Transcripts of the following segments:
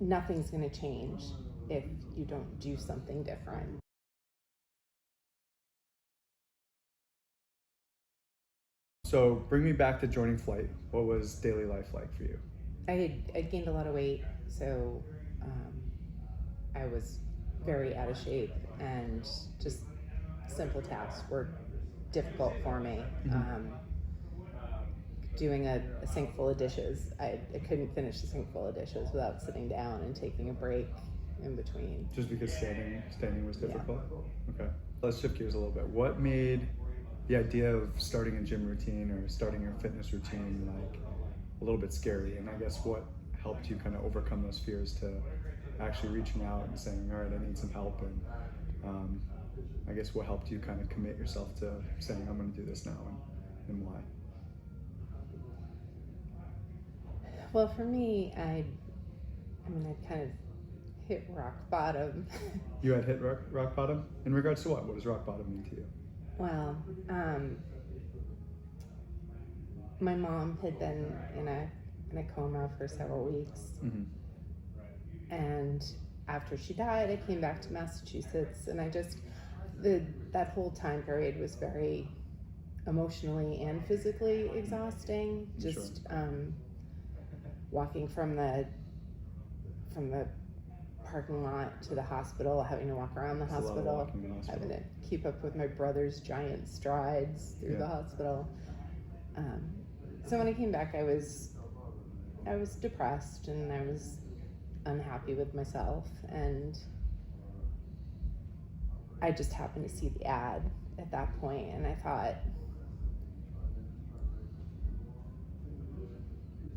nothing's going to change if you don't do something different. So bring me back to joining Flight. What was daily life like for you? I'd gained a lot of weight, so I was very out of shape, and just simple tasks were difficult for me. Doing a sink full of dishes, I couldn't finish a sink full of dishes without sitting down and taking a break in between. Just because standing was difficult? Yeah. Okay. Let's shift gears a little bit. What made the idea of starting a gym routine or starting your fitness routine like a little bit scary? And I guess what helped you kind of overcome those fears to actually reaching out and saying, all right, I need some help? And I guess what helped you kind of commit yourself to saying, I'm going to do this now, and why? Well, for me, I kind of hit rock bottom. You had hit rock bottom? In regards to what? What does rock bottom mean to you? Well, my mom had been in a coma for several weeks. Mm-hmm. And after she died, I came back to Massachusetts, and that whole time period was very emotionally and physically exhausting. Just walking from the parking lot to the hospital, having to walk around the hospital, having to keep up with my brother's giant strides through the hospital. So when I came back, I was depressed, and I was unhappy with myself, and I just happened to see the ad at that point, and I thought,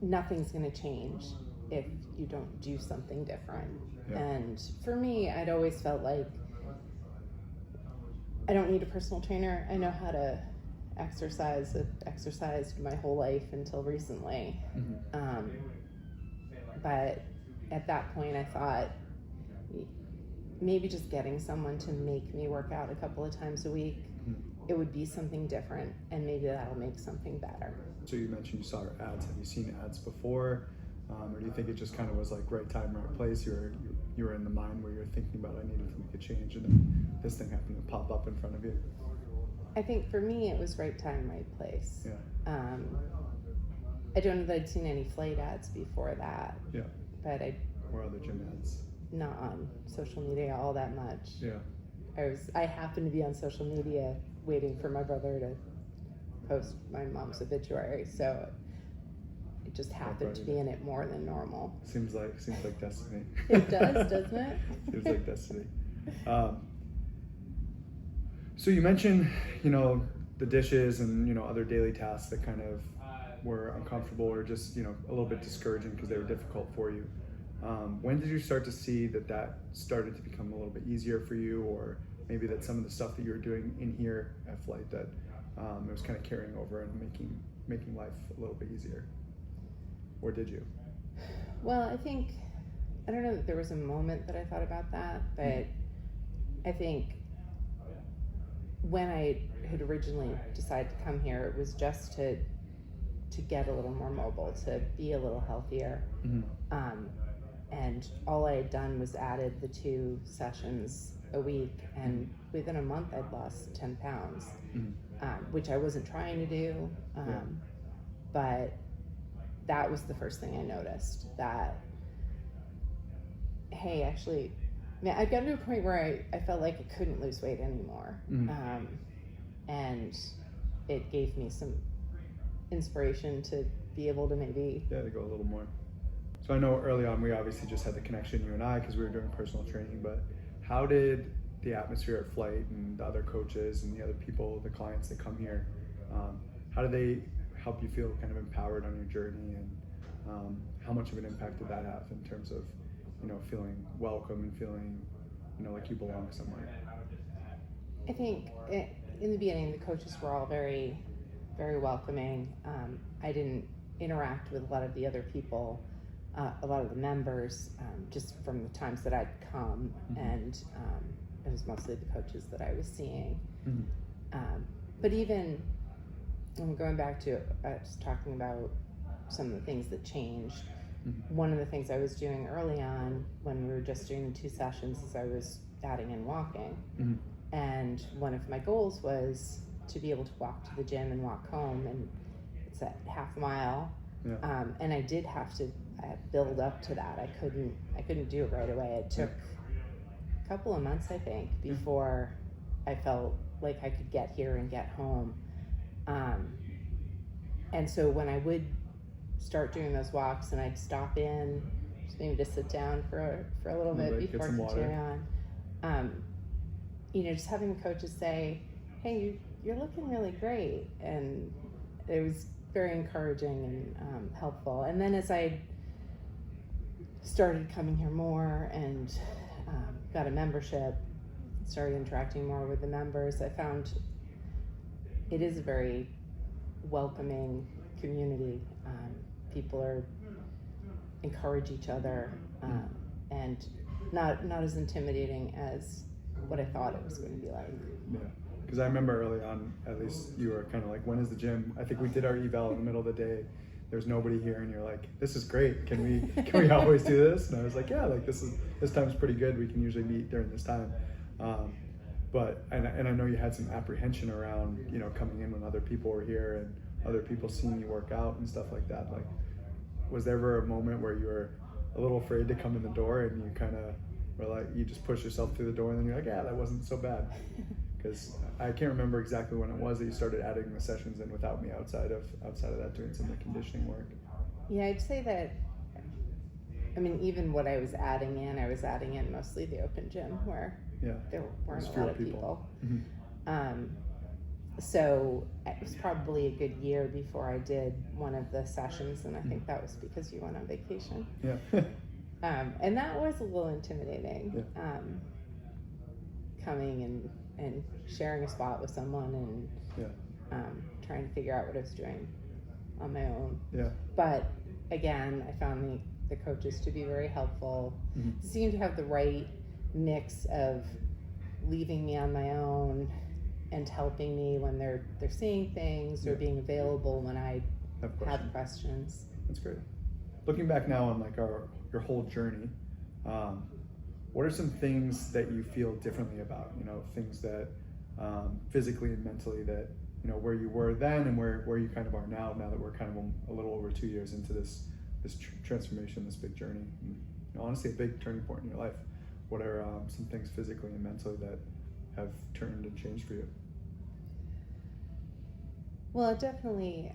nothing's going to change if you don't do something different. Yeah. And for me, I'd always felt like I don't need a personal trainer. I know how to exercise. I've exercised my whole life until recently. Mm-hmm. But at that point, I thought maybe just getting someone to make me work out a couple of times a week, it would be something different, and maybe that'll make something better. So you mentioned you saw our ads. Have you seen ads before? Or do you think it just kind of was like right time, right place? You were in the mind where you're thinking about, I needed to make a change, and then this thing happened to pop up in front of you? I think for me, it was right time, right place. Yeah. I don't know that I'd seen any Flight ads before that. Yeah. But or other gym ads. Not on social media all that much. Yeah. I happened to be on social media waiting for my brother to post my mom's obituary, so it just happened to be in it more than normal. Seems like destiny. It does, doesn't it? Seems like destiny. So you mentioned, the dishes and, other daily tasks that kind of were uncomfortable or just, a little bit discouraging because they were difficult for you. When did you start to see that started to become a little bit easier for you, or maybe that some of the stuff that you were doing in here at Flight that it was kind of carrying over and making life a little bit easier? Or did you? Well, I don't know that there was a moment that I thought about that, but I think when I had originally decided to come here, it was just to get a little more mobile, to be a little healthier. Mm-hmm. And all I had done was added the 2 sessions a week, and within a month I'd lost 10 pounds, which I wasn't trying to do, but that was the first thing I noticed, that, hey, actually, I'd gotten to a point where I felt like I couldn't lose weight anymore. Mm-hmm. And it gave me some inspiration to be able to maybe... Yeah, to go a little more. So I know early on we obviously just had the connection, you and I, because we were doing personal training, but how did the atmosphere at Flight and the other coaches and the other people, the clients that come here, how do they help you feel kind of empowered on your journey, and how much of an impact did that have in terms of, feeling welcome and feeling, like you belong somewhere? I think in the beginning, the coaches were all very, very welcoming. I didn't interact with a lot of the other people, a lot of the members, just from the times that I'd come, and it was mostly the coaches that I was seeing. But even going back to just talking about some of the things that changed, one of the things I was doing early on when we were just doing the 2 sessions is I was adding in walking. And one of my goals was to be able to walk to the gym and walk home, and it's a half mile. And I did have to build up to that. I couldn't do it right away. It took a couple of months, I think, before I felt like I could get here and get home. And so when I would start doing those walks and I'd stop in, just maybe to sit down for a little bit before continuing on, just having the coaches say, hey, you're looking really great. And it was very encouraging and helpful. And then as I started coming here more and got a membership, started interacting more with the members, I found it is a very welcoming community. People encourage each other, and not as intimidating as what I thought it was going to be like. Yeah, because I remember early on, at least you were kind of like, when is the gym? I think we did our eval in the middle of the day. There's nobody here, and you're like, this is great. Can we always do this? And I was like, yeah, like this time's pretty good. We can usually meet during this time. But I know you had some apprehension around, coming in when other people were here and other people seeing you work out and stuff like that. Like, was there ever a moment where you were a little afraid to come in the door and you kind of were like, you just push yourself through the door and then you're like, yeah, that wasn't so bad? Because I can't remember exactly when it was that you started adding the sessions in without me outside of that, doing some of the conditioning work. Yeah, I'd say that, even what I was adding in mostly the open gym where there weren't a lot of people. So it was probably a good year before I did one of the sessions, and I think that was because you went on vacation. Yeah. And that was a little intimidating, coming and sharing a spot with someone and trying to figure out what I was doing on my own. Yeah. But again, I found the coaches to be very helpful. Seemed to have the right mix of leaving me on my own and helping me when they're seeing things or being available when I have questions. That's great. Looking back now on like your whole journey, what are some things that you feel differently about? Things that physically and mentally that where you were then and where you kind of are now that we're kind of a little over 2 years into this transformation, this big journey, and, honestly a big turning point in your life. What are some things physically and mentally that have turned and changed for you? Well, definitely,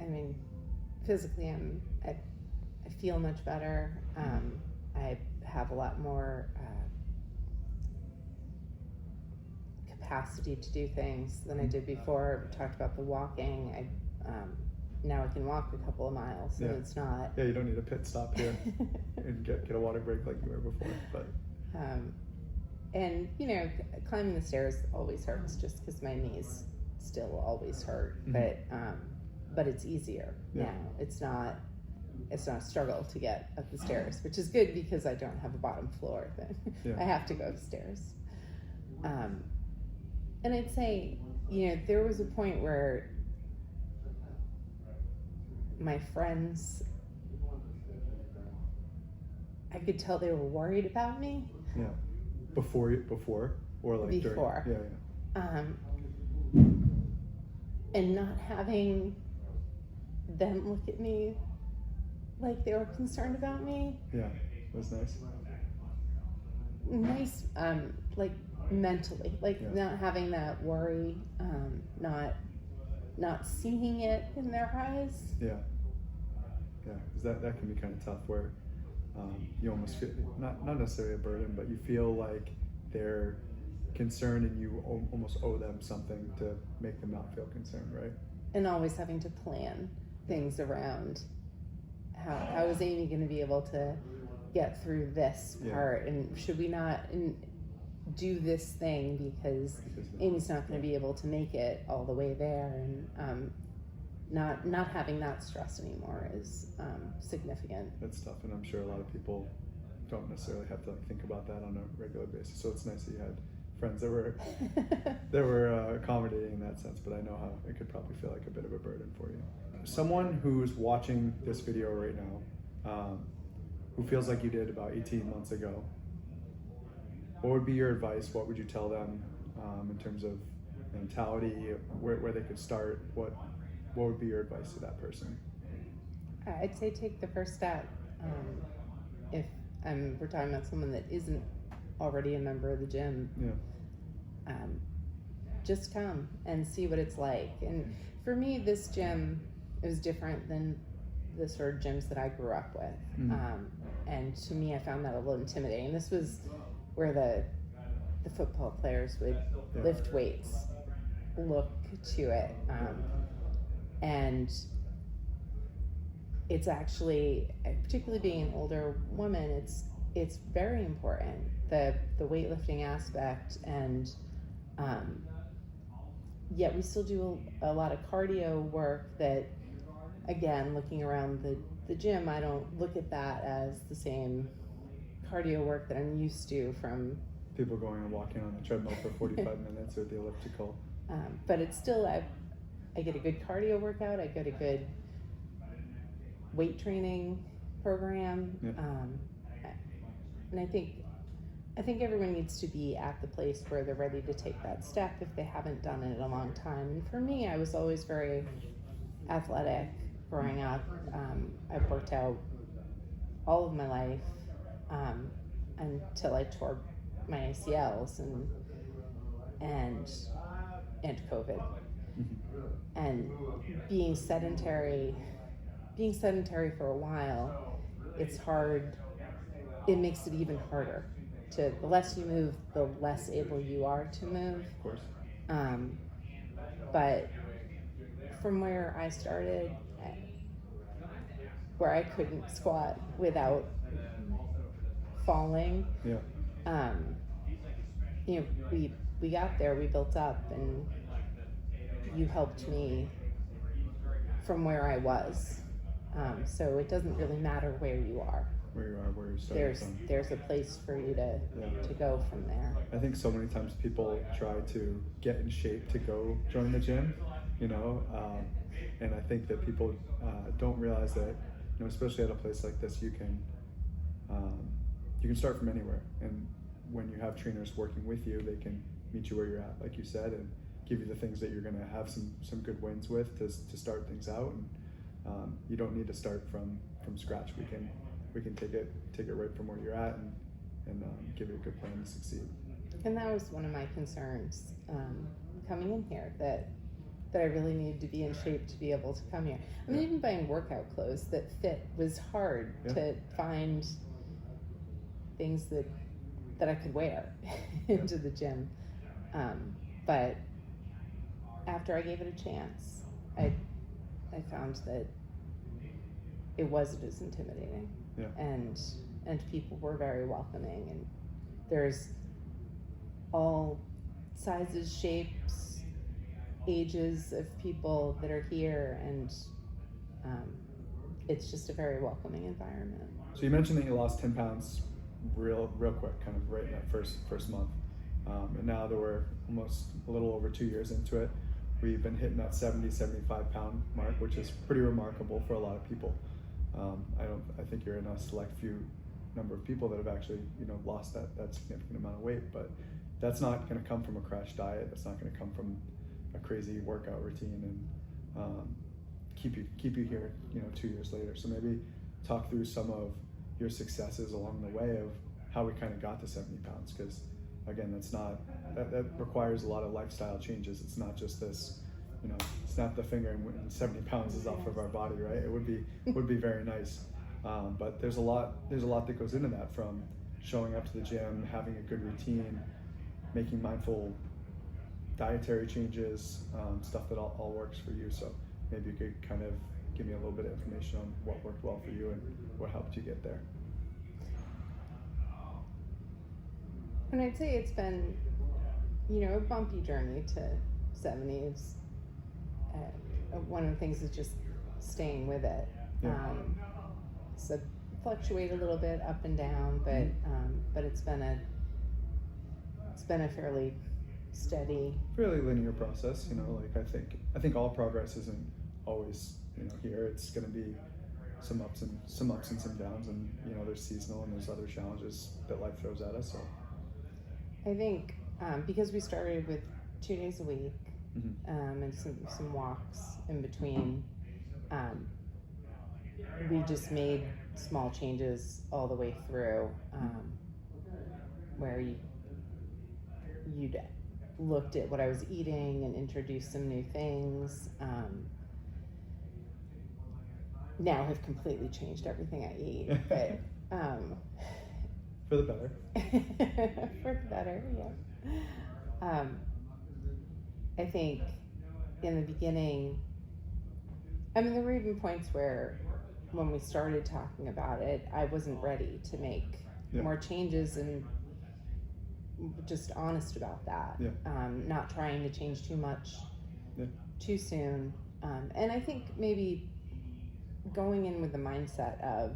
physically I feel much better. I have a lot more capacity to do things than I did before. We talked about the walking. Now I can walk a couple of miles, and it's not. Yeah, you don't need a pit stop here and get a water break like you were before. But and climbing the stairs always hurts, just because my knees still always hurt. But it's easier now. It's not a struggle to get up the stairs, which is good because I don't have a bottom floor. Then I have to go upstairs. And I'd say, there was a point where my friends, I could tell they were worried about me. Yeah. Before or like before. During? Yeah. And not having them look at me like they were concerned about me. Yeah, that's nice. Nice, like mentally, not having that worry, not seeing it in their eyes. Yeah, because that can be kind of tough where you almost feel, not necessarily a burden, but you feel like they're concerned and you almost owe them something to make them not feel concerned, right? And always having to plan things around how is Amy going to be able to get through this part, and should we not do this thing because Amy's not going to be able to make it all the way there, and not having that stress anymore is significant. That's tough, and I'm sure a lot of people don't necessarily have to think about that on a regular basis. So it's nice that you had friends that were accommodating in that sense, but I know how it could probably feel like a bit of a burden for you. Someone who's watching this video right now, who feels like you did about 18 months ago, what would be your advice? What would you tell them in terms of mentality, where they could start? What would be your advice to that person? I'd say take the first step. If we're talking about someone that isn't already a member of the gym, just come and see what it's like. And for me, this gym is different than the sort of gyms that I grew up with. And to me, I found that a little intimidating. This was where the football players would lift weights, look to it. And it's actually, particularly being an older woman, it's very important, the weightlifting aspect, and yet we still do a lot of cardio work that, again, looking around the gym, I don't look at that as the same cardio work that I'm used to from people going and walking on the treadmill for 45 minutes or the elliptical. But it's still, I get a good cardio workout, I get a good weight training program, and I think everyone needs to be at the place where they're ready to take that step if they haven't done it in a long time. And for me, I was always very athletic growing up. I've worked out all of my life until I tore my ACLs and COVID. And being sedentary for a while, it's hard. It makes it even harder. The less you move, the less able you are to move. Of course. But from where I started, where I couldn't squat without falling, we got there, we built up, and you helped me from where I was. So it doesn't really matter where you are. Where you're starting from. There's a place for you to go from there. I think so many times people try to get in shape to go join the gym, and I think that people don't realize that, especially at a place like this, you can start from anywhere. And when you have trainers working with you, they can meet you where you're at, like you said, and give you the things that you're going to have some good wins with to start things out. And you don't need to start from scratch. We can take it right from where you're at and give you a good plan to succeed. And that was one of my concerns coming in here, that I really needed to be in shape to be able to come here. I mean, even buying workout clothes that fit was hard to find things that I could wear into the gym. But after I gave it a chance, I found that it wasn't as intimidating. And people were very welcoming, and there's all sizes, shapes, ages of people that are here, and it's just a very welcoming environment. So you mentioned that you lost 10 pounds real quick, kind of right in that first month, and now that we're almost a little over 2 years into it, we've been hitting that 75 pound mark, which is pretty remarkable for a lot of people. I think you're in a select few number of people that have actually, lost that significant amount of weight, but that's not going to come from a crash diet. That's not going to come from a crazy workout routine and keep you here, 2 years later. So maybe talk through some of your successes along the way of how we kind of got to 70 pounds, because again, that requires a lot of lifestyle changes. It's not just this, snap the finger and 70 pounds is off of our body, right? It would be very nice, but there's a lot that goes into that, from showing up to the gym, having a good routine, making mindful dietary changes, stuff that all works for you. So maybe you could kind of give me a little bit of information on what worked well for you and what helped you get there. And I'd say it's been, a bumpy journey to 70s. One of the things is just staying with it. So fluctuate a little bit up and down, but it's been a fairly steady, fairly linear process. I think all progress isn't always here. It's going to be some ups and some downs, and you know there's seasonal and there's other challenges that life throws at us. So I think because we started with 2 days a week and some walks in between, we just made small changes all the way through, where you'd looked at what I was eating and introduced some new things. Now have completely changed everything I eat, but for the better. for the better, yeah. I think in the beginning, I mean, there were even points where when we started talking about it, I wasn't ready to make more changes, and just honest about that. Not trying to change too much too soon. And I think maybe going in with the mindset of,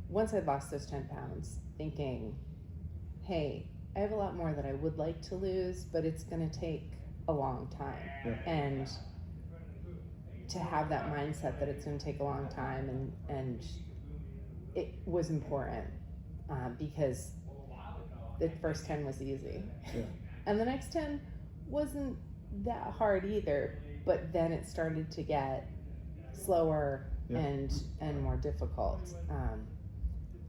once I'd lost those 10 pounds, thinking, hey, I have a lot more that I would like to lose, but it's going to take a long time. And to have that mindset that it's going to take a long time, and it was important, because the first 10 was easy. And the next 10 wasn't that hard either, but then it started to get slower and more difficult.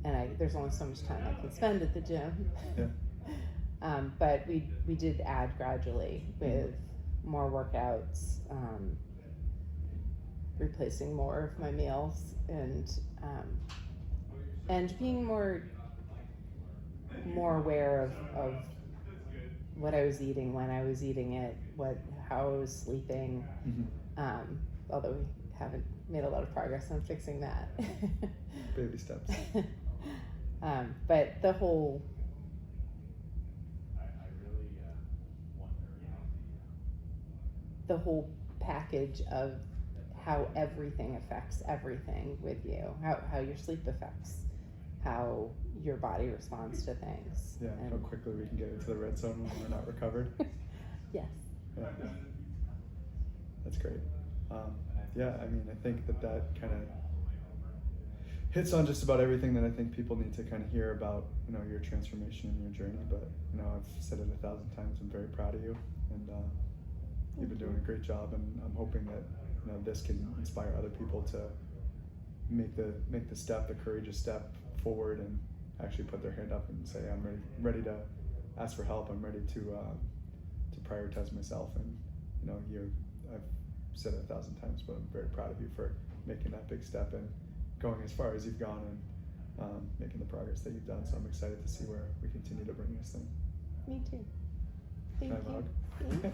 And there's only so much time I can spend at the gym. But we did add gradually with more workouts, replacing more of my meals, and being more aware of what I was eating, when I was eating it, how I was sleeping. Although we haven't made a lot of progress on fixing that. Baby steps. But the whole package of how everything affects everything with you, how your sleep affects how your body responds to things. And how quickly we can get into the red zone when we're not recovered. Yes. That's great. I mean, I think that kind of hits on just about everything that I think people need to kind of hear about, you know, your transformation and your journey. But, you know, I've said it 1,000 times, I'm very proud of you, and you've been doing a great job, and I'm hoping that, you know, this can inspire other people to make the step, the courageous step forward, and actually put their hand up and say, I'm ready to ask for help. I'm ready to prioritize myself. And, you know, I've said it 1,000 times, but I'm very proud of you for making that big step and going as far as you've gone, and making the progress that you've done. So I'm excited to see where we continue to bring this thing. Me too. Thank Can I have a you. hug?